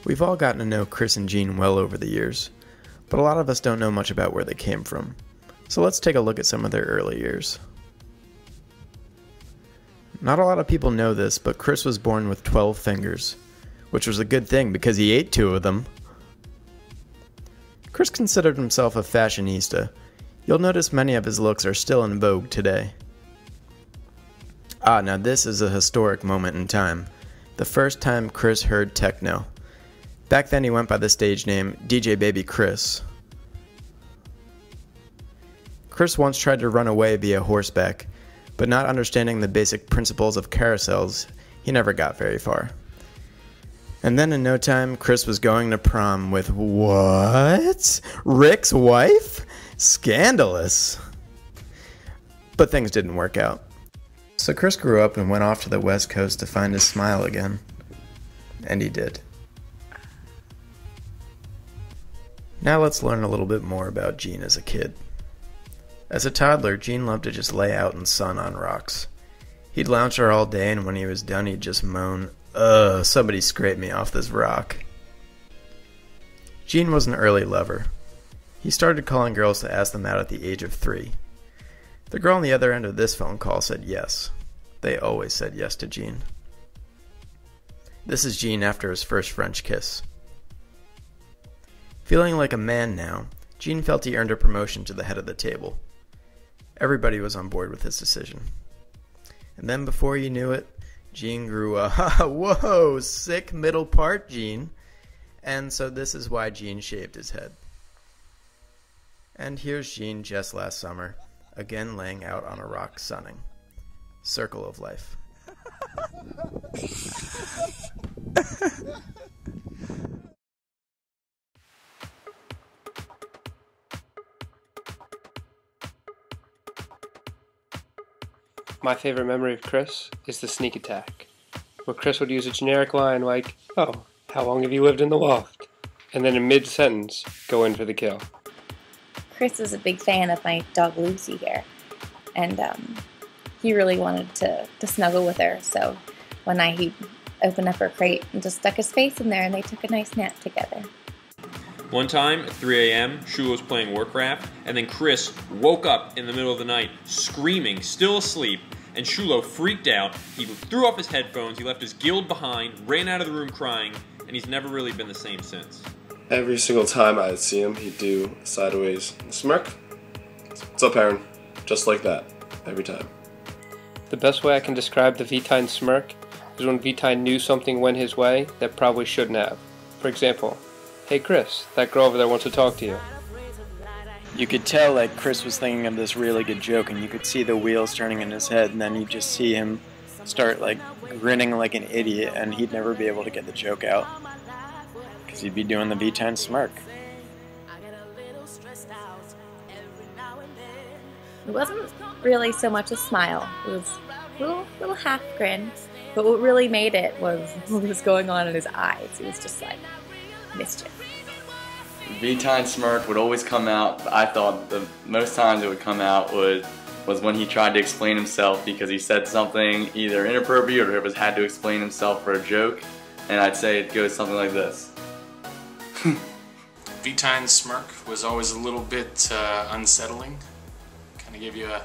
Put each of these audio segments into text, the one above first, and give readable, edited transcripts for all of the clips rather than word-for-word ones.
We've all gotten to know Chris and Jean well over the years, but a lot of us don't know much about where they came from. So let's take a look at some of their early years. Not a lot of people know this, but Chris was born with 12 fingers, which was a good thing because he ate 2 of them. Chris considered himself a fashionista. You'll notice many of his looks are still in vogue today. Now this is a historic moment in time. The first time Chris heard techno. Back then he went by the stage name DJ Baby Chris. Chris once tried to run away via horseback, but not understanding the basic principles of carousels, he never got very far. And then in no time, Chris was going to prom with what? Rick's wife? Scandalous. But things didn't work out. So Chris grew up and went off to the West Coast to find his smile again. And he did. Now let's learn a little bit more about Jean as a kid. As a toddler, Jean loved to just lay out in sun on rocks. He'd lounge there all day, and when he was done, he'd just moan, "Ugh, somebody scrape me off this rock." Jean was an early lover. He started calling girls to ask them out at the age of 3. The girl on the other end of this phone call said yes. They always said yes to Jean. This is Jean after his first French kiss. Feeling like a man now, Jean felt he earned a promotion to the head of the table. Everybody was on board with his decision. And then before you knew it, Jean grew a whoa, sick middle part, Jean. And so this is why Jean shaved his head. And here's Jean just last summer, again laying out on a rock sunning. Circle of life. My favorite memory of Chris is the sneak attack, where Chris would use a generic line like, "Oh, how long have you lived in the loft?" and then in mid-sentence, go in for the kill. Chris is a big fan of my dog Lucy here, and he really wanted to snuggle with her, so one night he opened up her crate and just stuck his face in there, and they took a nice nap together. One time at 3 a.m., Shula was playing Warcraft, and then Chris woke up in the middle of the night screaming, still asleep, and Shulo freaked out. He threw off his headphones, he left his guild behind, ran out of the room crying, and he's never really been the same since. Every single time I'd see him, he'd do a sideways smirk. "What's up, Aaron?" Just like that, every time. The best way I can describe the Valentine smirk is when Valentine knew something went his way that probably shouldn't have. For example, "Hey Chris, that girl over there wants to talk to you." You could tell like Chris was thinking of this really good joke, and you could see the wheels turning in his head, and then you just see him start like grinning like an idiot, and he'd never be able to get the joke out because he'd be doing the V10 smirk. It wasn't really so much a smile. It was a little half grin, but what really made it was what was going on in his eyes. It was just like mischief. V-Time smirk would always come out, but I thought the most times it would come out was when he tried to explain himself because he said something either inappropriate or had to explain himself for a joke, and I'd say it goes something like this. V-Time's smirk was always a little bit unsettling. Kind of give you a...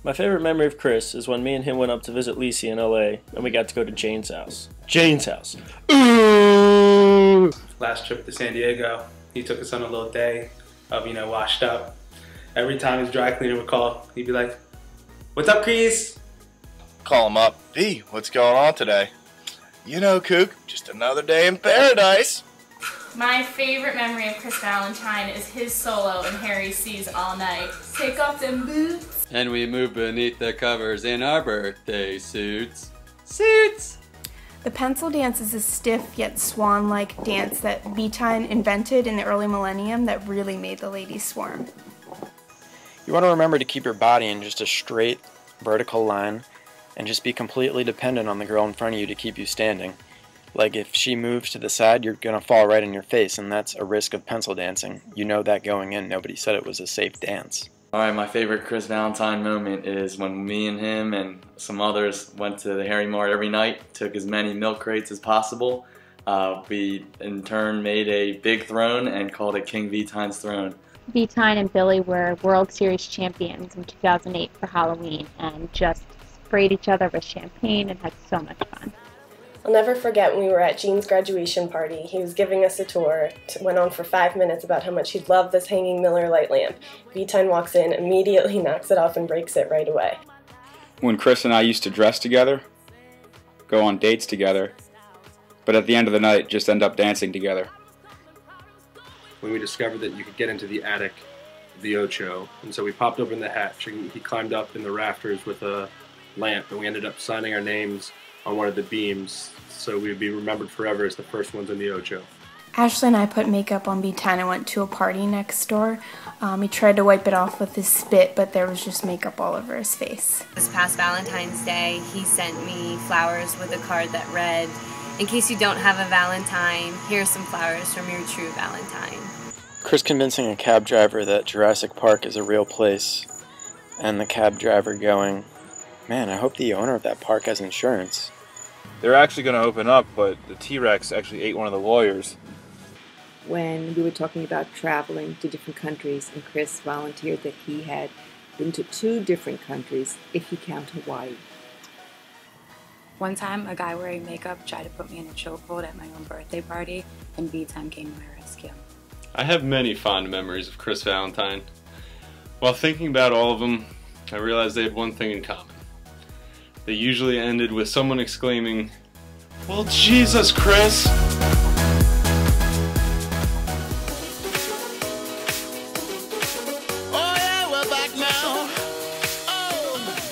My favorite memory of Chris is when me and him went up to visit Lisi in LA and we got to go to Jane's house. Jane's house. Ooh! Last trip to San Diego, he took us on a little day of, washed up. Every time his dry cleaner would call, he'd be like, "What's up, Chris?" Call him up. "B, what's going on today?" "You know, Kook, just another day in paradise." My favorite memory of Chris Valentine is his solo in Harry C's All Night. Take off them boots. And we move beneath the covers in our birthday suits. Suits! The pencil dance is a stiff yet swan-like dance that V-Time invented in the early millennium that really made the ladies swarm. You want to remember to keep your body in just a straight, vertical line and just be completely dependent on the girl in front of you to keep you standing. Like if she moves to the side, you're going to fall right in your face, and that's a risk of pencil dancing. You know that going in. Nobody said it was a safe dance. Alright, my favorite Chris Valentine moment is when me and him and some others went to the Harry Mart every night, took as many milk crates as possible, We in turn made a big throne and called it King Valentine's throne. Valentine and Billy were World Series champions in 2008 for Halloween and just sprayed each other with champagne and had so much fun. I'll never forget when we were at Gene's graduation party. He was giving us a tour. It went on for 5 minutes about how much he loved this hanging Miller light lamp. Valentine walks in, immediately knocks it off and breaks it right away. When Chris and I used to dress together, go on dates together, but at the end of the night just end up dancing together. When we discovered that you could get into the attic of the Ocho, and so we popped open the hatch and he climbed up in the rafters with a lamp, and we ended up signing our names on one of the beams so we'd be remembered forever as the first ones in the Ocho. Ashley and I put makeup on Valentine and went to a party next door. He tried to wipe it off with his spit, but there was just makeup all over his face. This past Valentine's Day, he sent me flowers with a card that read, "In case you don't have a Valentine, here's some flowers from your true Valentine." Chris convincing a cab driver that Jurassic Park is a real place, and the cab driver going, "Man, I hope the owner of that park has insurance." They're actually going to open up, but the T-Rex actually ate one of the lawyers. When we were talking about traveling to different countries, and Chris volunteered that he had been to 2 different countries, if you count Hawaii. One time, a guy wearing makeup tried to put me in a chokehold at my own birthday party, and Valentine came to my rescue. I have many fond memories of Chris Valentine. While thinking about all of them, I realized they had one thing in common. They usually ended with someone exclaiming, "Well, Jesus, Chris!"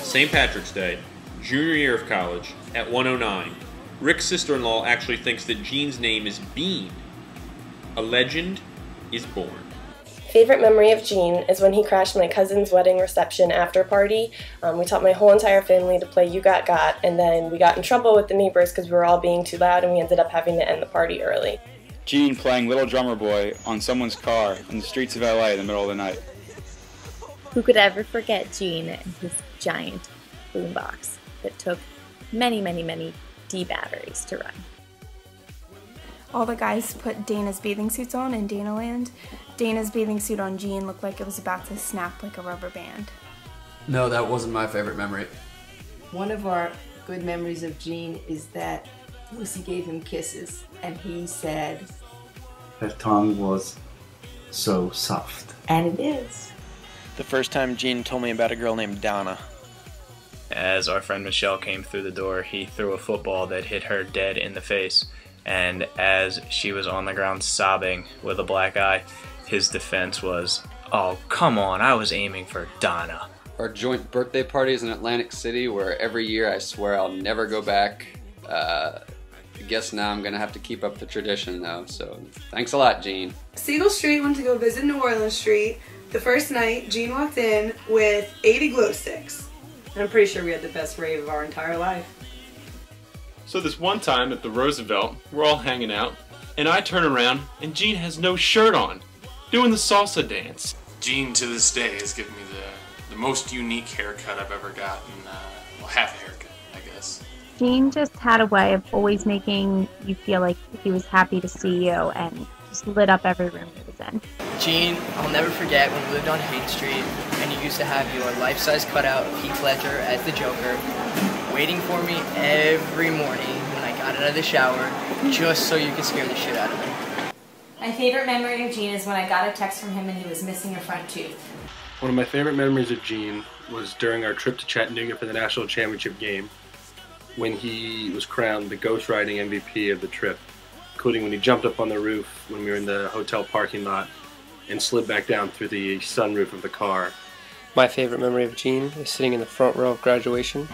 St. Patrick's Day, junior year of college, at 109, Rick's sister-in-law actually thinks that Gene's name is Bean. A legend is born. Favorite memory of Gene is when he crashed my cousin's wedding reception after party. We taught my whole entire family to play You Got Got, and then we got in trouble with the neighbors because we were all being too loud and we ended up having to end the party early. Gene playing Little Drummer Boy on someone's car in the streets of LA in the middle of the night. Who could ever forget Gene and his giant boombox that took many, many, many D batteries to run? All the guys put Dana's bathing suits on in Danaland. Dana's bathing suit on Gene looked like it was about to snap like a rubber band. No, that wasn't my favorite memory. One of our good memories of Gene is that Lucy gave him kisses, and he said, "Her tongue was so soft." And it is. The first time Gene told me about a girl named Donna. As our friend Michelle came through the door, he threw a football that hit her dead in the face. And as she was on the ground sobbing with a black eye, his defense was, "Oh, come on, I was aiming for Donna." Our joint birthday parties in Atlantic City, where every year I swear I'll never go back. I guess now I'm gonna have to keep up the tradition though, so thanks a lot, Gene. Siegel Street went to go visit New Orleans Street. The first night, Gene walked in with 80 glow sticks. And I'm pretty sure we had the best rave of our entire life. So this one time at the Roosevelt, we're all hanging out, and I turn around and Gene has no shirt on, doing the salsa dance. Gene to this day has given me the most unique haircut I've ever gotten. Well, half a haircut, I guess. Gene just had a way of always making you feel like he was happy to see you and just lit up every room he was in. Gene, I'll never forget when we lived on Haight Street and you used to have your life-size cutout of Heath Ledger as the Joker waiting for me every morning when I got out of the shower just so you could scare the shit out of me. My favorite memory of Gene is when I got a text from him and he was missing a front tooth. One of my favorite memories of Gene was during our trip to Chattanooga for the national championship game when he was crowned the ghost riding MVP of the trip, including when he jumped up on the roof when we were in the hotel parking lot and slid back down through the sunroof of the car. My favorite memory of Gene is sitting in the front row of graduation,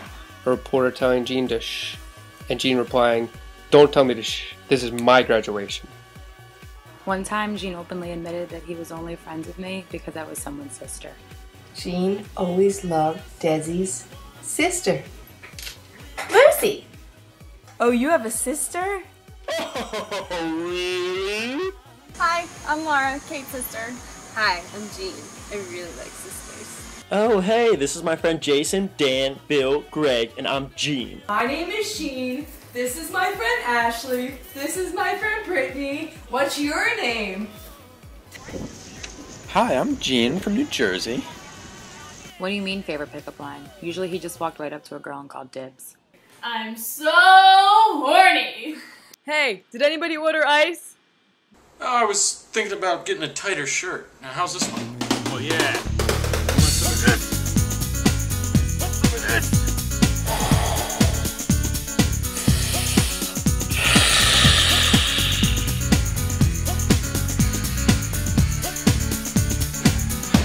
a reporter telling Gene to shh, and Gene replying, "Don't tell me to shh, this is my graduation." One time, Gene openly admitted that he was only friends with me because I was someone's sister. Gene always loved Desi's sister, Lucy! Oh, you have a sister? Oh, really? Hi, I'm Laura, Kate's sister. Hi, I'm Jean. I really like sisters. Oh, hey, this is my friend Jason, Dan, Bill, Greg, and I'm Gene. My name is Sheen. This is my friend Ashley. This is my friend Brittany. What's your name? Hi, I'm Gene from New Jersey. What do you mean favorite pickup line? Usually he just walked right up to a girl and called dibs. I'm so horny. Hey, did anybody order ice? Oh, I was thinking about getting a tighter shirt. Now, how's this one? Oh, yeah.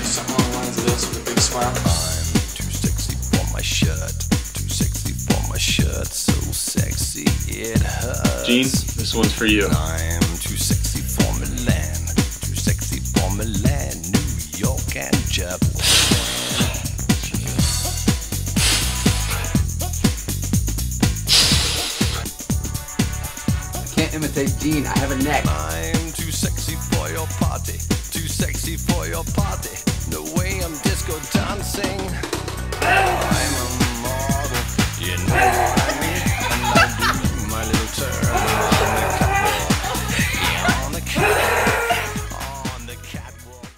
Something along the lines of this with a big smile. I'm too sexy for my shirt. Too sexy for my shirt. So sexy it hurts. Gene, this one's for you. I'm too sexy for Milan. Too sexy for Milan, New York and Japan. I can't imitate Gene. I have a neck. I'm too sexy for your party. Too sexy for your party. No way I'm disco dancing. I'm a model. You know what I mean? And I do my little turn on the catwalk. Yeah, on the catwalk. On the catwalk.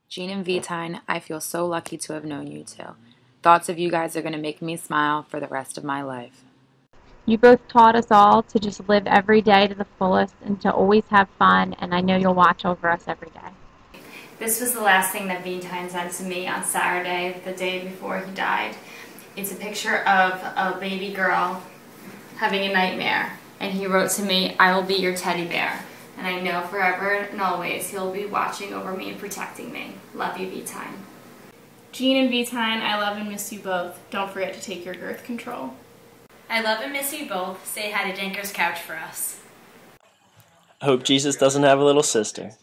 Gene and Valentine, I feel so lucky to have known you two. Thoughts of you guys are going to make me smile for the rest of my life. You both taught us all to just live every day to the fullest and to always have fun, and I know you'll watch over us every day. This was the last thing that Valentine sent to me on Saturday, the day before he died. It's a picture of a baby girl having a nightmare, and he wrote to me, "I will be your teddy bear, and I know forever and always he'll be watching over me and protecting me. Love you, Valentine." Gene and Valentine, I love and miss you both. Don't forget to take your birth control. I love and miss you both. Say hi to Janker's couch for us. I hope Jesus doesn't have a little sister.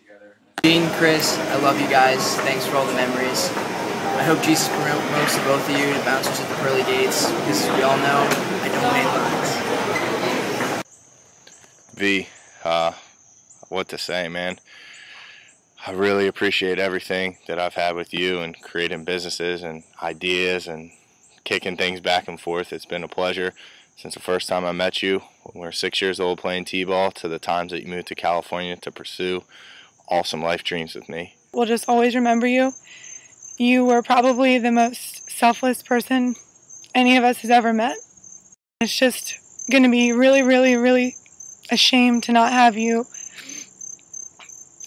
Gene, Chris, I love you guys. Thanks for all the memories. I hope Jesus promotes to both of you to bouncers at the pearly gates, because as we all know, I don't make lines. V, what to say, man? I really appreciate everything that I've had with you and creating businesses and ideas and kicking things back and forth. It's been a pleasure since the first time I met you when we were 6 years old playing t-ball to the times that you moved to California to pursue awesome life dreams with me. We'll just always remember you. You were probably the most selfless person any of us has ever met. It's just going to be really, really, really a shame to not have you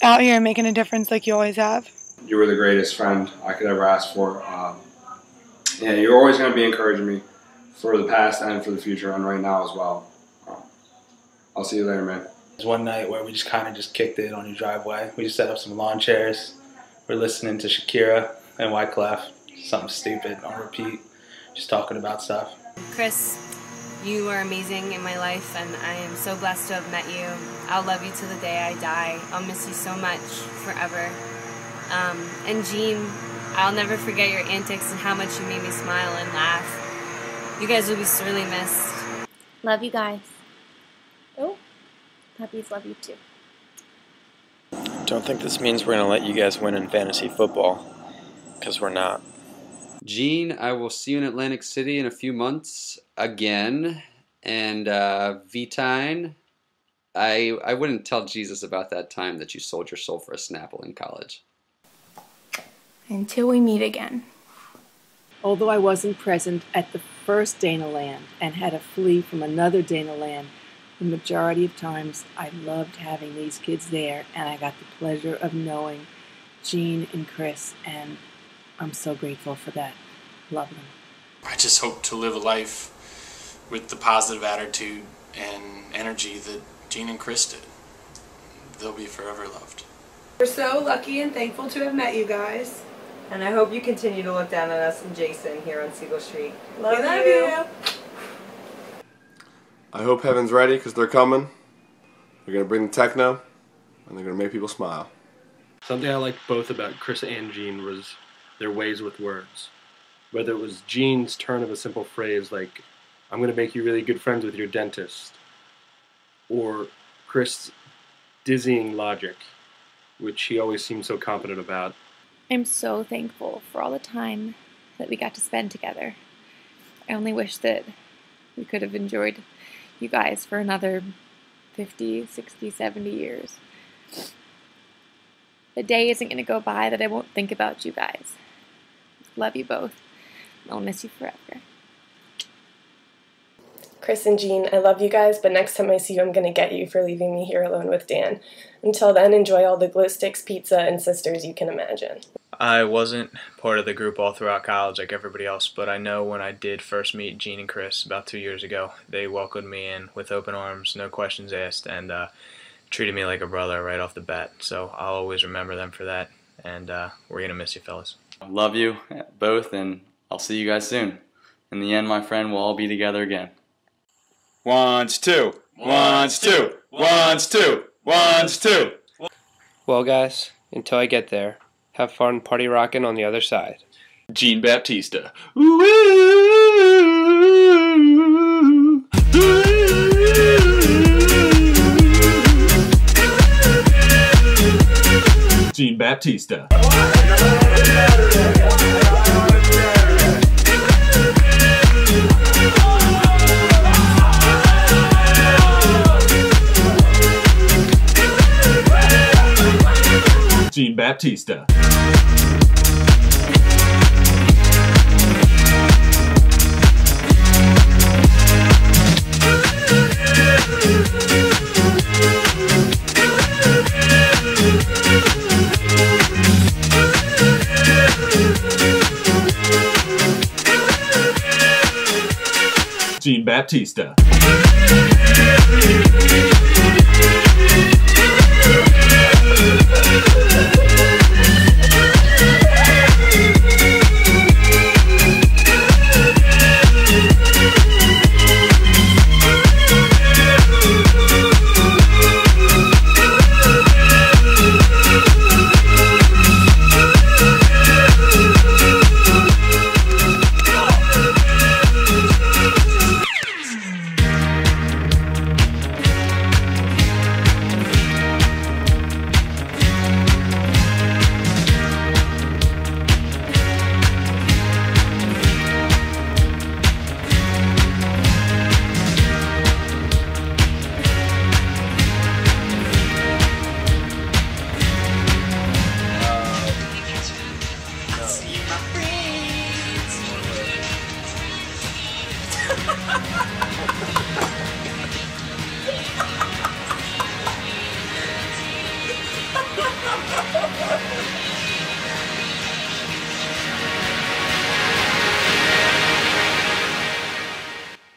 out here making a difference like you always have. You were the greatest friend I could ever ask for. And you're always going to be encouraging me for the past and for the future, and right now as well. I'll see you later, man. There's one night where we just kind of just kicked it on your driveway. We just set up some lawn chairs. We're listening to Shakira and Wyclef, something stupid on repeat, just talking about stuff. Chris, you are amazing in my life, and I am so blessed to have met you. I'll love you till the day I die. I'll miss you so much forever. And Gene, I'll never forget your antics and how much you made me smile and laugh. You guys will be sorely missed. Love you guys. Oh, puppies love you too. Don't think this means we're going to let you guys win in fantasy football, because we're not. Gene, I will see you in Atlantic City in a few months again. And Valentine, I wouldn't tell Jesus about that time that you sold your soul for a Snapple in college. Until we meet again. Although I wasn't present at the first Dana Land and had to flee from another Dana Land, the majority of times I loved having these kids there, and I got the pleasure of knowing Gene and Chris, and I'm so grateful for that. Love them. I just hope to live a life with the positive attitude and energy that Gene and Chris did. They'll be forever loved. We're so lucky and thankful to have met you guys. And I hope you continue to look down on us and Jason here on Siegel Street. Love you. I hope heaven's ready, because they're coming. They're going to bring the techno, and they're going to make people smile. Something I liked both about Chris and Gene was their ways with words. Whether it was Gene's turn of a simple phrase like, "I'm going to make you really good friends with your dentist," or Chris' dizzying logic, which he always seemed so confident about. I'm so thankful for all the time that we got to spend together. I only wish that we could have enjoyed you guys for another 50, 60, 70 years. A day isn't going to go by that I won't think about you guys. Love you both. I'll miss you forever. Chris and Jean, I love you guys, but next time I see you, I'm going to get you for leaving me here alone with Dan. Until then, enjoy all the glow sticks, pizza, and sisters you can imagine. I wasn't part of the group all throughout college like everybody else, but I know when I did first meet Jean and Chris about 2 years ago, they welcomed me in with open arms, no questions asked, and treated me like a brother right off the bat. So I'll always remember them for that, and we're going to miss you fellas. Love you both, and I'll see you guys soon. In the end, my friend, we'll all be together again. Ones, two. Ones, two. Ones, two. Ones, two. Well, guys, until I get there, have fun party rocking on the other side. Jean Baptista. Jean Baptista. Jean Baptista. Jean Baptista.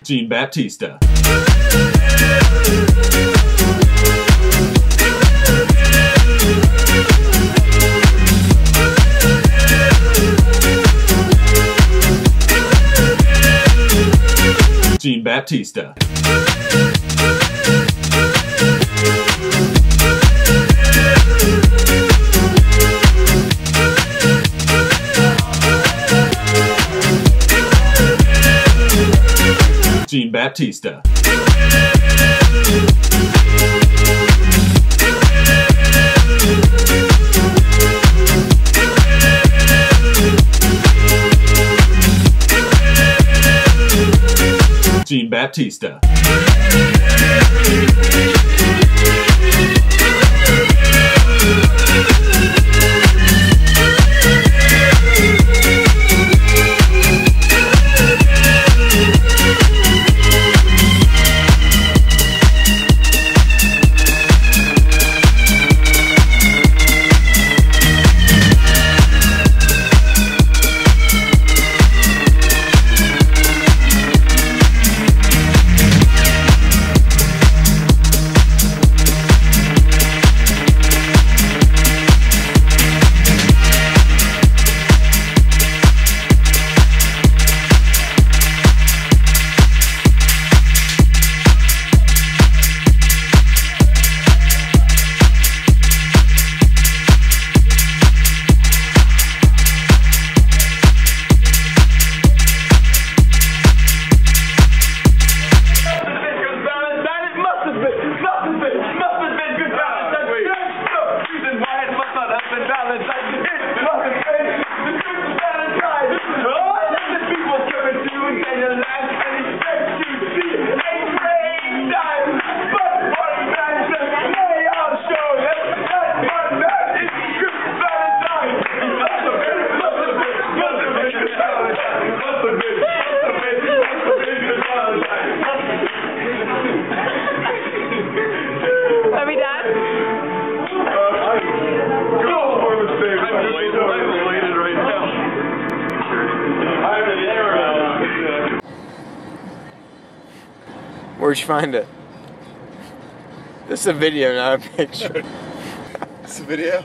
Jean Baptista. Jean Baptista. Jean Baptista. Jean Baptista. Where'd you find it? This is a video, not a picture. It's a video?